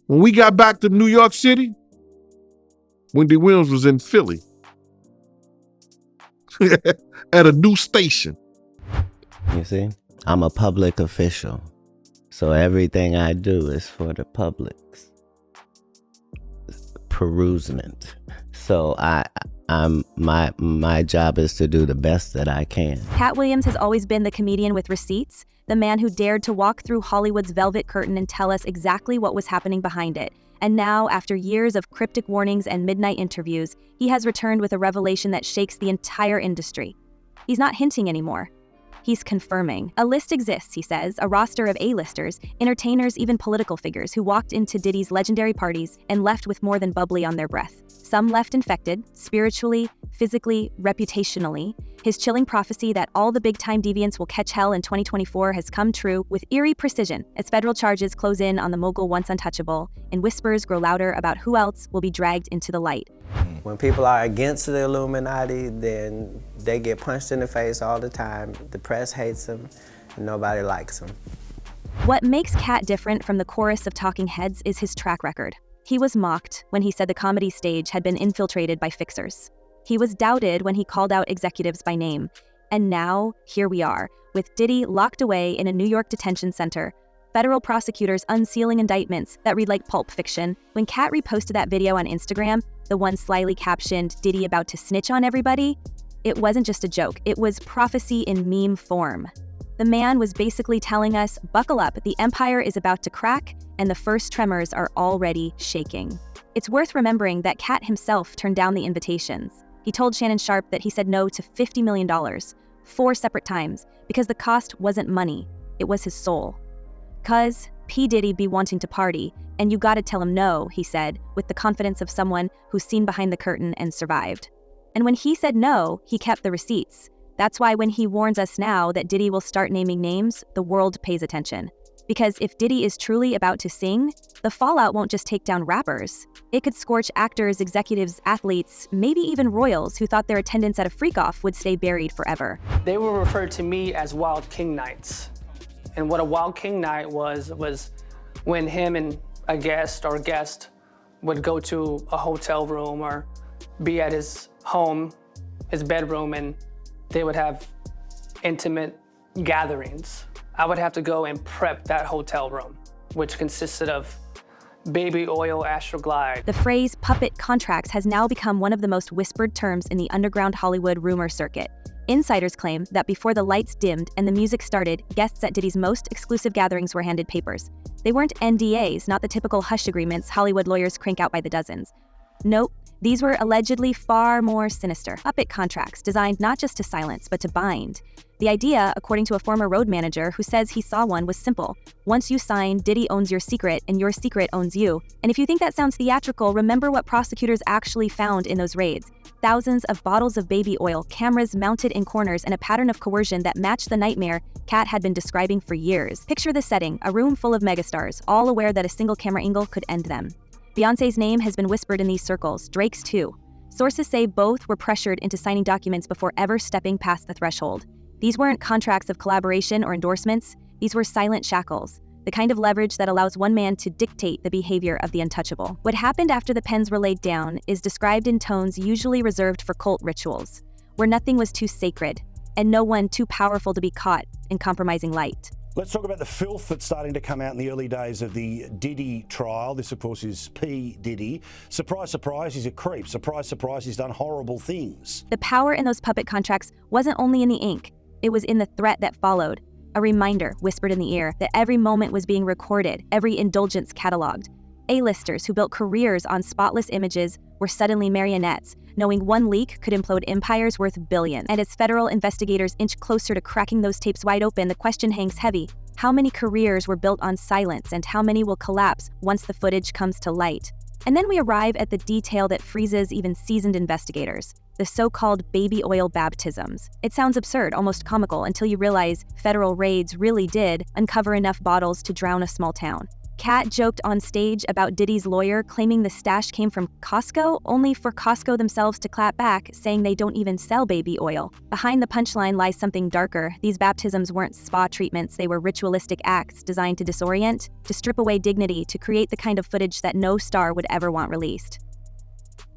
When we got back to New York City, Wendy Williams was in Philly at a new station. You see, I'm a public official, so everything I do is for the public's perusement. So my job is to do the best that I can. Katt Williams has always been the comedian with receipts, the man who dared to walk through Hollywood's velvet curtain and tell us exactly what was happening behind it. And now, after years of cryptic warnings and midnight interviews, he has returned with a revelation that shakes the entire industry. He's not hinting anymore. He's confirming. A list exists, he says, a roster of A-listers, entertainers, even political figures who walked into Diddy's legendary parties and left with more than bubbly on their breath. Some left infected, spiritually, physically, reputationally. His chilling prophecy that all the big-time deviants will catch hell in 2024 has come true with eerie precision as federal charges close in on the mogul once untouchable, and whispers grow louder about who else will be dragged into the light. When people are against the Illuminati, then they get punched in the face all the time. The press hates them, and nobody likes them. What makes Katt different from the chorus of talking heads is his track record. He was mocked when he said the comedy stage had been infiltrated by fixers. He was doubted when he called out executives by name. And now, here we are, with Diddy locked away in a New York detention center, federal prosecutors unsealing indictments that read like pulp fiction. When Katt reposted that video on Instagram, the one slyly captioned, "Diddy about to snitch on everybody," it wasn't just a joke, it was prophecy in meme form. The man was basically telling us, buckle up, the empire is about to crack, and the first tremors are already shaking. It's worth remembering that Katt himself turned down the invitations. He told Shannon Sharpe that he said no to $50 million, 4 separate times, because the cost wasn't money, it was his soul. 'Cause P. Diddy be wanting to party, and you gotta tell him no, he said, with the confidence of someone who's seen behind the curtain and survived. And when he said no, he kept the receipts. That's why when he warns us now that Diddy will start naming names, the world pays attention. Because if Diddy is truly about to sing, the fallout won't just take down rappers. It could scorch actors, executives, athletes, maybe even royals who thought their attendance at a freak-off would stay buried forever. They were referred to me as Wild King Nights. And what a Wild King Night was when him and a guest would go to a hotel room or be at his home, his bedroom, and they would have intimate gatherings. I would have to go and prep that hotel room, which consisted of baby oil Astroglide. The phrase puppet contracts has now become one of the most whispered terms in the underground Hollywood rumor circuit. Insiders claim that before the lights dimmed and the music started, guests at Diddy's most exclusive gatherings were handed papers. They weren't NDAs, not the typical hush agreements Hollywood lawyers crank out by the dozens. Nope. These were allegedly far more sinister. Puppet contracts designed not just to silence, but to bind. The idea, according to a former road manager who says he saw one, was simple. Once you sign, Diddy owns your secret, and your secret owns you. And if you think that sounds theatrical, remember what prosecutors actually found in those raids. Thousands of bottles of baby oil, cameras mounted in corners, and a pattern of coercion that matched the nightmare Katt had been describing for years. Picture the setting, a room full of megastars, all aware that a single camera angle could end them. Beyoncé's name has been whispered in these circles, Drake's too. Sources say both were pressured into signing documents before ever stepping past the threshold. These weren't contracts of collaboration or endorsements, these were silent shackles, the kind of leverage that allows one man to dictate the behavior of the untouchable. What happened after the pens were laid down is described in tones usually reserved for cult rituals, where nothing was too sacred, and no one too powerful to be caught in compromising light. Let's talk about the filth that's starting to come out in the early days of the Diddy trial. This, of course, is P. Diddy. Surprise, surprise, he's a creep. Surprise, surprise, he's done horrible things. The power in those puppet contracts wasn't only in the ink, it was in the threat that followed. A reminder whispered in the ear that every moment was being recorded, every indulgence cataloged. A-listers who built careers on spotless images were suddenly marionettes, knowing one leak could implode empires worth billions. And as federal investigators inch closer to cracking those tapes wide open, the question hangs heavy. How many careers were built on silence, and how many will collapse once the footage comes to light? And then we arrive at the detail that freezes even seasoned investigators, the so-called baby oil baptisms. It sounds absurd, almost comical, until you realize federal raids really did uncover enough bottles to drown a small town. Katt joked on stage about Diddy's lawyer claiming the stash came from Costco, only for Costco themselves to clap back, saying they don't even sell baby oil. Behind the punchline lies something darker. These baptisms weren't spa treatments, they were ritualistic acts designed to disorient, to strip away dignity, to create the kind of footage that no star would ever want released.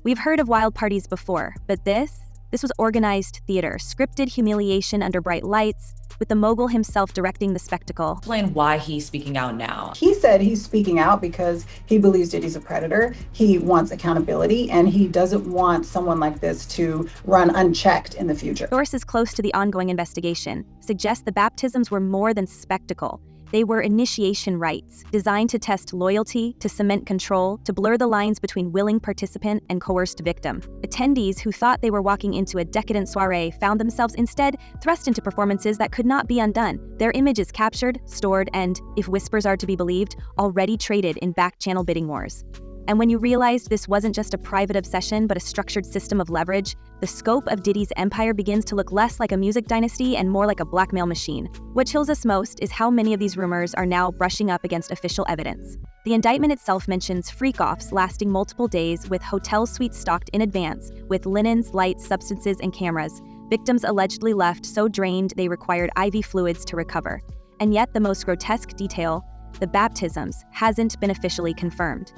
We've heard of wild parties before, but this was organized theater, scripted humiliation under bright lights, with the mogul himself directing the spectacle. Explain why he's speaking out now. He said he's speaking out because he believes Diddy's a predator, he wants accountability, and he doesn't want someone like this to run unchecked in the future. Sources close to the ongoing investigation suggest the baptisms were more than spectacle. They were initiation rites, designed to test loyalty, to cement control, to blur the lines between willing participant and coerced victim. Attendees who thought they were walking into a decadent soiree found themselves instead thrust into performances that could not be undone. Their images captured, stored, and, if whispers are to be believed, already traded in back-channel bidding wars. And when you realized this wasn't just a private obsession but a structured system of leverage, the scope of Diddy's empire begins to look less like a music dynasty and more like a blackmail machine. What chills us most is how many of these rumors are now brushing up against official evidence. The indictment itself mentions freak-offs lasting multiple days, with hotel suites stocked in advance, with linens, lights, substances, and cameras. Victims allegedly left so drained they required IV fluids to recover. And yet the most grotesque detail, the baptisms, hasn't been officially confirmed.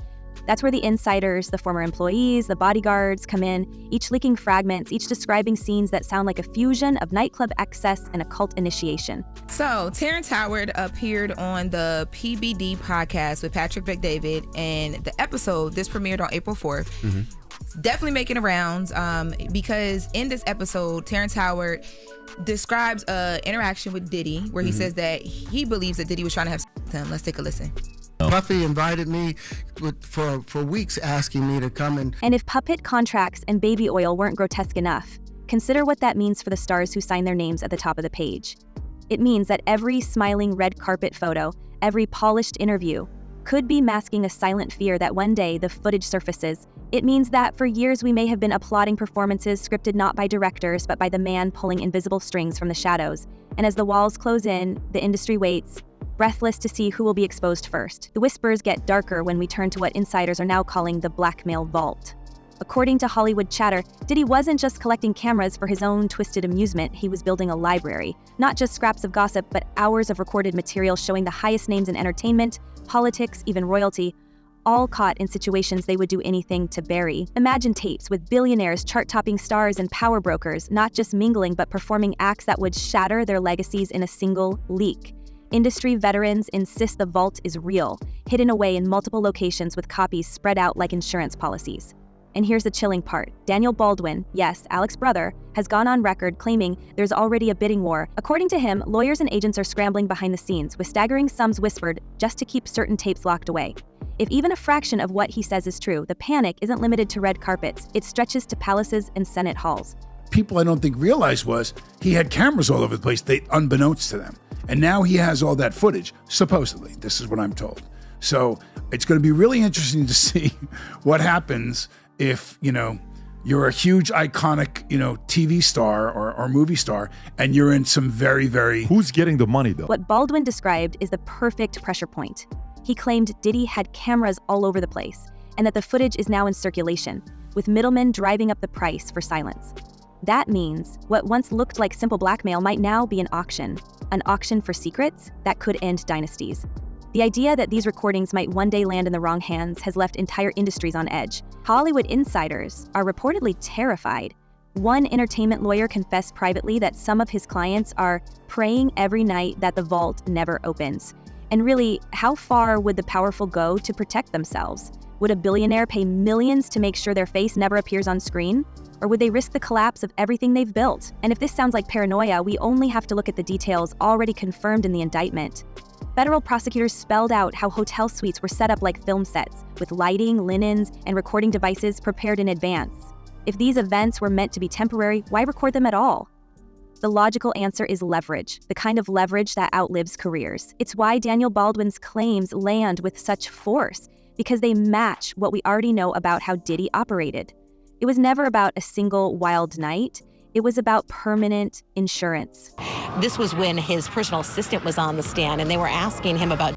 That's where the insiders, the former employees, the bodyguards come in, each leaking fragments, each describing scenes that sound like a fusion of nightclub excess and occult initiation. So, Terrence Howard appeared on the PBD podcast with Patrick Bet-David, and the episode, this premiered on April 4th. Definitely making the rounds because in this episode, Terrence Howard describes an interaction with Diddy where he says that he believes that Diddy was trying to have sex with him. Let's take a listen. Puffy invited me for weeks, asking me to come in. And if puppet contracts and baby oil weren't grotesque enough, consider what that means for the stars who sign their names at the top of the page. It means that every smiling red carpet photo, every polished interview, could be masking a silent fear that one day the footage surfaces. It means that for years we may have been applauding performances scripted not by directors but by the man pulling invisible strings from the shadows. And as the walls close in, the industry waits, breathless to see who will be exposed first. The whispers get darker when we turn to what insiders are now calling the blackmail vault. According to Hollywood chatter, Diddy wasn't just collecting cameras for his own twisted amusement, he was building a library. Not just scraps of gossip, but hours of recorded material showing the highest names in entertainment, politics, even royalty, all caught in situations they would do anything to bury. Imagine tapes with billionaires, chart-topping stars, and power brokers, not just mingling but performing acts that would shatter their legacies in a single leak. Industry veterans insist the vault is real, hidden away in multiple locations with copies spread out like insurance policies. And here's the chilling part. Daniel Baldwin, yes, Alex's brother, has gone on record claiming there's already a bidding war. According to him, lawyers and agents are scrambling behind the scenes, with staggering sums whispered just to keep certain tapes locked away. If even a fraction of what he says is true, the panic isn't limited to red carpets. It stretches to palaces and Senate halls. People I don't think realized was he had cameras all over the place, unbeknownst to them. And now he has all that footage, supposedly. This is what I'm told. So it's going to be really interesting to see what happens if, you're a huge iconic, TV star or movie star, and you're in some very, very... Who's getting the money, though? What Baldwin described is the perfect pressure point. He claimed Diddy had cameras all over the place, and that the footage is now in circulation, with middlemen driving up the price for silence. That means what once looked like simple blackmail might now be an auction for secrets that could end dynasties. The idea that these recordings might one day land in the wrong hands has left entire industries on edge. Hollywood insiders are reportedly terrified. One entertainment lawyer confessed privately that some of his clients are praying every night that the vault never opens. And really, how far would the powerful go to protect themselves? Would a billionaire pay millions to make sure their face never appears on screen? Or would they risk the collapse of everything they've built? And if this sounds like paranoia, we only have to look at the details already confirmed in the indictment. Federal prosecutors spelled out how hotel suites were set up like film sets, with lighting, linens, and recording devices prepared in advance. If these events were meant to be temporary, why record them at all? The logical answer is leverage, the kind of leverage that outlives careers. It's why Daniel Baldwin's claims land with such force, because they match what we already know about how Diddy operated. It was never about a single wild night. It was about permanent insurance. This was when his personal assistant was on the stand and they were asking him about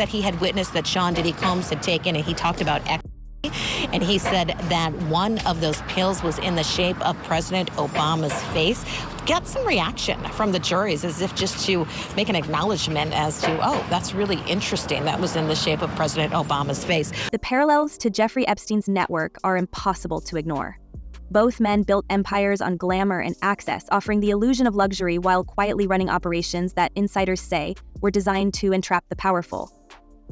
that he had witnessed that Sean Diddy Combs had taken, and he talked about ecstasy. And he said that one of those pills was in the shape of President Obama's face. Got some reaction from the juries, as if just to make an acknowledgement as to, oh, that's really interesting. That was in the shape of President Obama's face. The parallels to Jeffrey Epstein's network are impossible to ignore. Both men built empires on glamour and access, offering the illusion of luxury while quietly running operations that insiders say were designed to entrap the powerful.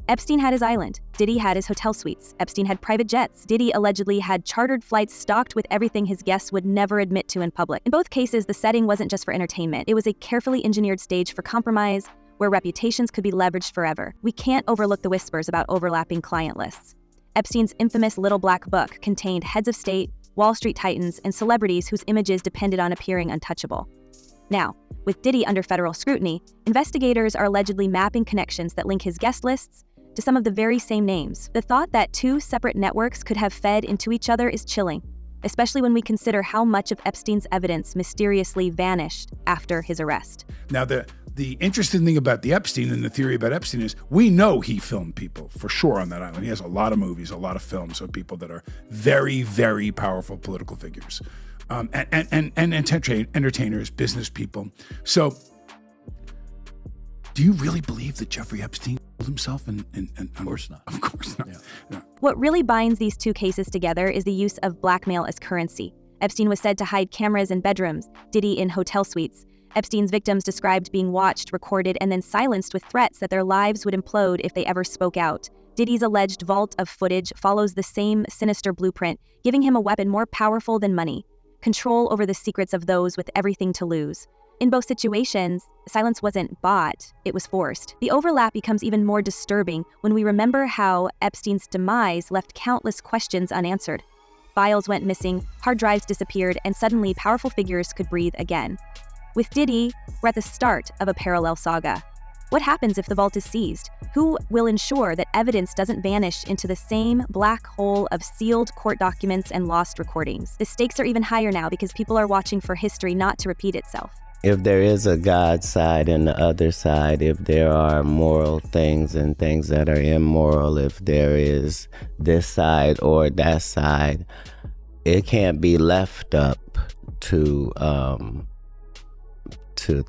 Epstein had his island. Diddy had his hotel suites. Epstein had private jets. Diddy allegedly had chartered flights stocked with everything his guests would never admit to in public. In both cases, the setting wasn't just for entertainment. It was a carefully engineered stage for compromise, where reputations could be leveraged forever. We can't overlook the whispers about overlapping client lists. Epstein's infamous Little Black Book contained heads of state, Wall Street titans, and celebrities whose images depended on appearing untouchable. Now, with Diddy under federal scrutiny, investigators are allegedly mapping connections that link his guest lists to some of the very same names. The thought that two separate networks could have fed into each other is chilling, especially when we consider how much of Epstein's evidence mysteriously vanished after his arrest. Now, the interesting thing about the Epstein and the theory about Epstein is we know he filmed people for sure on that island. He has a lot of movies, a lot of films of people that are very, very powerful political figures, and entertainers, business people. So do you really believe that Jeffrey Epstein killed himself? Of course not. Of course not. Yeah. What really binds these two cases together is the use of blackmail as currency. Epstein was said to hide cameras in bedrooms, Diddy in hotel suites. Epstein's victims described being watched, recorded, and then silenced with threats that their lives would implode if they ever spoke out. Diddy's alleged vault of footage follows the same sinister blueprint, giving him a weapon more powerful than money: control over the secrets of those with everything to lose. In both situations, silence wasn't bought, it was forced. The overlap becomes even more disturbing when we remember how Epstein's demise left countless questions unanswered. Files went missing, hard drives disappeared, and suddenly powerful figures could breathe again. With Diddy, we're at the start of a parallel saga. What happens if the vault is seized? Who will ensure that evidence doesn't vanish into the same black hole of sealed court documents and lost recordings? The stakes are even higher now because people are watching for history not to repeat itself. If there is a God side and the other side, if there are moral things and things that are immoral, if there is this side or that side, it can't be left up to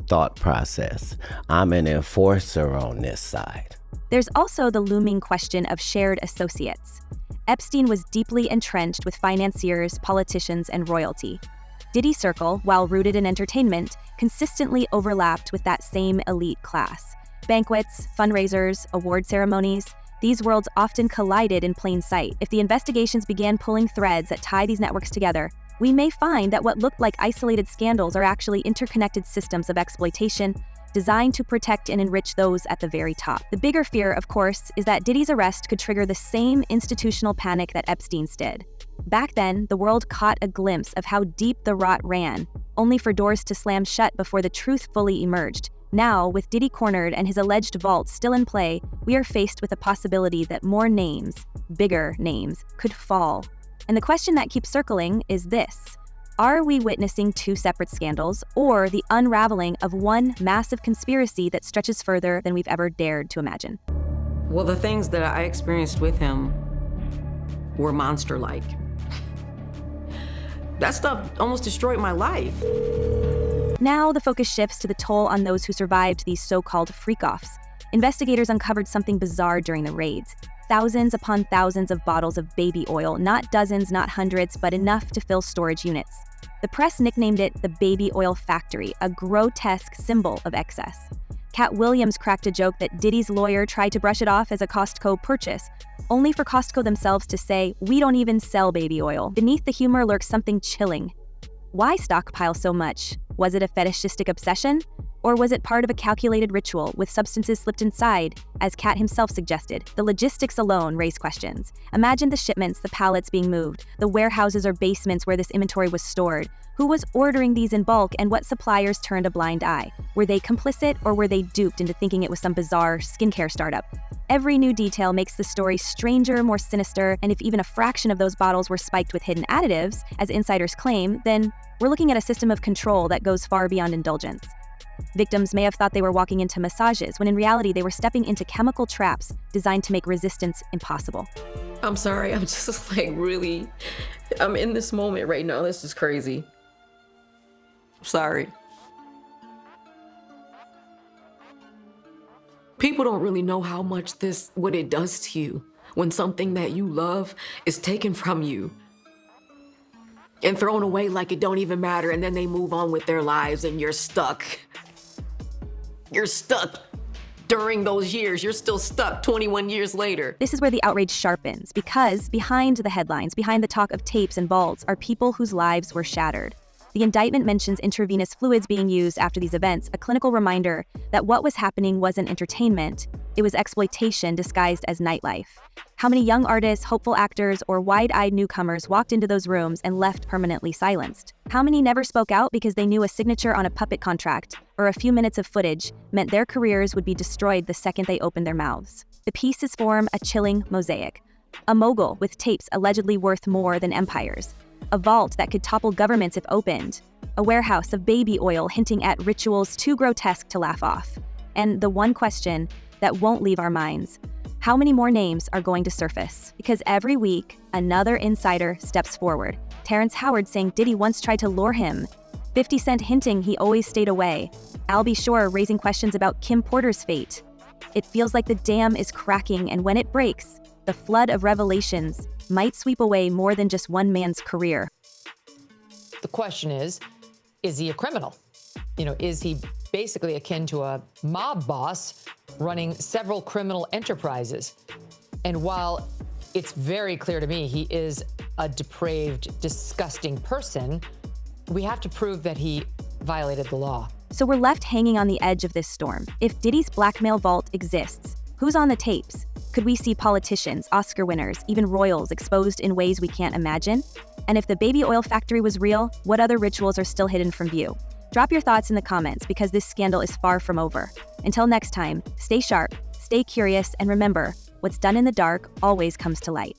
thought process. I'm an enforcer on this side. There's also the looming question of shared associates. Epstein was deeply entrenched with financiers, politicians, and royalty. Diddy's circle, while rooted in entertainment, consistently overlapped with that same elite class. Banquets, fundraisers, award ceremonies, these worlds often collided in plain sight. If the investigations began pulling threads that tie these networks together, we may find that what looked like isolated scandals are actually interconnected systems of exploitation designed to protect and enrich those at the very top. The bigger fear, of course, is that Diddy's arrest could trigger the same institutional panic that Epstein's did. Back then, the world caught a glimpse of how deep the rot ran, only for doors to slam shut before the truth fully emerged. Now, with Diddy cornered and his alleged vault still in play, we are faced with the possibility that more names, bigger names, could fall. And the question that keeps circling is this: are we witnessing two separate scandals, or the unraveling of one massive conspiracy that stretches further than we've ever dared to imagine? Well, the things that I experienced with him were monster-like. That stuff almost destroyed my life. Now the focus shifts to the toll on those who survived these so-called freak-offs. Investigators uncovered something bizarre during the raids. Thousands upon thousands of bottles of baby oil, not dozens, not hundreds, but enough to fill storage units. The press nicknamed it the Baby Oil Factory, a grotesque symbol of excess. Katt Williams cracked a joke that Diddy's lawyer tried to brush it off as a Costco purchase, only for Costco themselves to say, "We don't even sell baby oil." Beneath the humor lurks something chilling. Why stockpile so much? Was it a fetishistic obsession? Or was it part of a calculated ritual with substances slipped inside, as Katt himself suggested? The logistics alone raise questions. Imagine the shipments, the pallets being moved, the warehouses or basements where this inventory was stored. Who was ordering these in bulk, and what suppliers turned a blind eye? Were they complicit, or were they duped into thinking it was some bizarre skincare startup? Every new detail makes the story stranger, more sinister, and if even a fraction of those bottles were spiked with hidden additives, as insiders claim, then we're looking at a system of control that goes far beyond indulgence. Victims may have thought they were walking into massages, when in reality they were stepping into chemical traps designed to make resistance impossible. I'm sorry, I'm just like really, I'm in this moment right now. This is crazy. Sorry. People don't really know how much what it does to you when something that you love is taken from you and thrown away like it don't even matter, and then they move on with their lives and you're stuck. You're stuck during those years. You're still stuck 21 years later. This is where the outrage sharpens, because behind the headlines, behind the talk of tapes and vaults, are people whose lives were shattered. The indictment mentions intravenous fluids being used after these events, a clinical reminder that what was happening wasn't entertainment, it was exploitation disguised as nightlife. How many young artists, hopeful actors, or wide-eyed newcomers walked into those rooms and left permanently silenced? How many never spoke out because they knew a signature on a puppet contract or a few minutes of footage meant their careers would be destroyed the second they opened their mouths? The pieces form a chilling mosaic. A mogul with tapes allegedly worth more than empires. A vault that could topple governments if opened. A warehouse of baby oil hinting at rituals too grotesque to laugh off. And the one question that won't leave our minds: how many more names are going to surface? Because every week, another insider steps forward. Terrence Howard saying Diddy once tried to lure him. 50 Cent hinting he always stayed away. Al B. Shore raising questions about Kim Porter's fate. It feels like the dam is cracking, and when it breaks, the flood of revelations might sweep away more than just one man's career. The question is he a criminal? Is he basically akin to a mob boss running several criminal enterprises? And while it's very clear to me he is a depraved, disgusting person, we have to prove that he violated the law. So we're left hanging on the edge of this storm. If Diddy's blackmail vault exists, who's on the tapes? Could we see politicians, Oscar winners, even royals exposed in ways we can't imagine? And if the baby oil factory was real, what other rituals are still hidden from view? Drop your thoughts in the comments, because this scandal is far from over. Until next time, stay sharp, stay curious, and remember, what's done in the dark always comes to light.